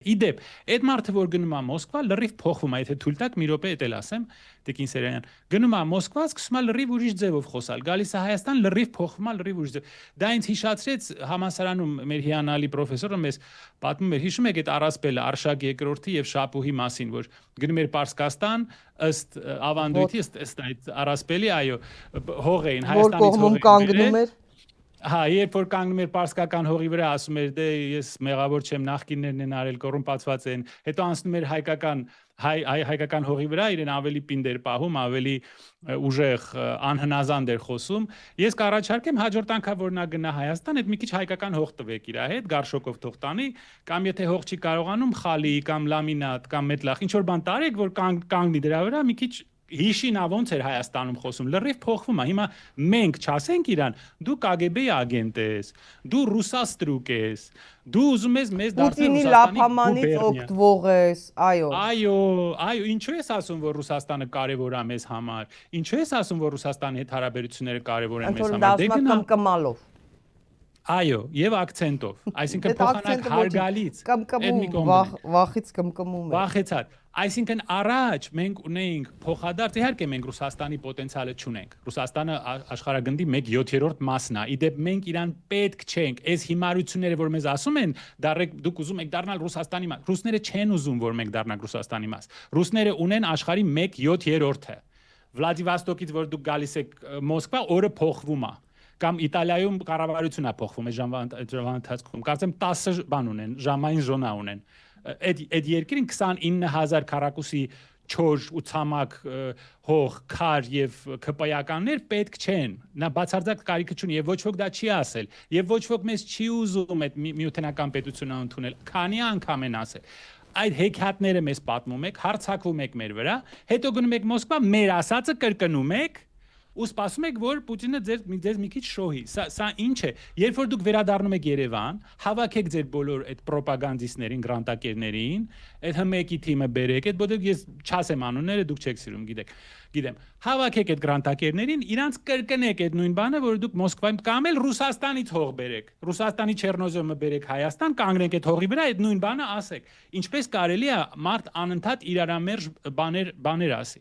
Իդեպ, այդ մարդը որ գնում է Մոսկվա, լրիվ փոխվում է, եթե թույլ տաք մի րոպե էտել ասեմ, Տիկին Սերյանյան, գնում է Մոսկվա, սկսում է լրիվ ուրիշ ձևով խոսալ, գալիս է Հայաստան, լրիվ փոխվում է, լրիվ ուրիշ ձև։ Դա ինձ հիշացրեց համալսարանում մեր հիանալի պրոֆեսորը մեզ պատմում էր, հիշում եք այդ Արասպելը, Արշակ II եւ Շապուհի մասին, որ գնում էր Պարսկաստան, ըստ ավանդույթի, ըստ այդ Արասպելի, այո, հող էին, Հայաստանից հող էին։ Հա, երբ որ կանգնում էր պարսկական հողի վրա, ասում էր, դե ես մեղավոր չեմ, նախկիններն են արել, կոռումպացված են, հետո անցնում էր հայկական հողի վրա, իրեն ավելի պինդ էր պահում, ավելի ուժեղ, անհնազանդ էր խոսում։ Ես կառաջարկեմ հաջորդ անգամ որ նա գնա Հայաստան, այդ մի քիչ հայկական հող տվեք իր հետ, գարշոկով թող տանի, կամ եթե հող չի կարողանում, խալի կամ լամինատ կամ մետլախ, ինչ որ բան տարեք, որ կանգնի դրա վրա, մի քիչ հիշինա ոնց էր Հայաստանում խոսում, լրիվ փոխվում է։ Հիմա մենք չասենք իրան, դու KGB-ի ագենտ ես, դու ռուսաստրուկ ես, դու ուզում ես մեզ դարձնել Պուտինի լափամանից օգտվող ես, այո։ Այո, ինչու ես ասում, որ Ռուսաստանը կարևոր է մեզ համար։ Ինչու ես ասում, որ Ռուսաստանի հետ հարաբերությունները կարևոր են մեզ համար։ Դե կմկմալով։ Այո, եւ ակցենտով, այսինքն փոխանակ հարգալից, վախից կմկմում է։ Վախեցած, այսինքն առաջ մենք ունեինք փոխադարձ, իհարկե մենք Ռուսաստանի պոտենցիալը չունենք։ Ռուսաստանը աշխարհագնդի 1/7 մասն է։ Իդեպ մենք իրան պետք չենք։ Այս հիմարությունները, որ մեզ ասում են, դուք ուզում եք դառնալ Ռուսաստանի մաս։ Ռուսները չեն ուզում, որ մենք դառնանք Ռուսաստանի մաս։ Ռուսները ունեն աշխարհի 1/7-ը։ Վլադիվոստոկից որ դուք գալիս եք Մոսկվա, օրը փոխվում է։ Կամ Իտալիայում կառավարությունն է փոխվում այս ժամվա ընթացքում։ Կարծեմ 10 բան ունեն, ժամային զոնա ունեն։ Այդ երկրին 29000 քառակուսի չոր ու ցամաք հող, քար եւ ԿՊ-ականներ պետք չեն։ Նա բացարձակ կարիքը չունի եւ ոչ ոք դա չի ասել։ Եվ ոչ ոք մեզ չի ուզում այդ միութենական պետությունը ընդունել։ Քանի անգամ են ասել։ Այդ հեքիաթները մեզ պատմում եք, հարցակվում եք մեր վրա, հետո գնում եք Մոսկվա, մեր ասածը կրկնում եք։ Ու սպասում եք, որ Պուտինը ձեզ մի քիչ շոհի։ Սա ինչ է։ Երբ որ դուք վերադառնում եք Երևան, հավաքեք ձեր բոլոր այդ ռոպագանդիստներին, գրանտակերներին, այդ ՀՄԵԿ-ի թիմը բերեք, այդ բոլոր ես չասեմ անունները, դուք չեք սիրում, գիտեմ։ Հավաքեք այդ գրանտակերներին, իրանց կրկնեք այդ նույն բանը, որ դուք Մոսկվայում կամ էլ Ռուսաստանից հող բերեք։ Ռուսաստանի Չեռնոզոմը բերեք Հայաստան, կանգնեք այդ հողի վրա, այդ նույն բանը ասեք։ Ինչպես կարելի է մարդ անընդհատ իրարամերժ բաներ ասի։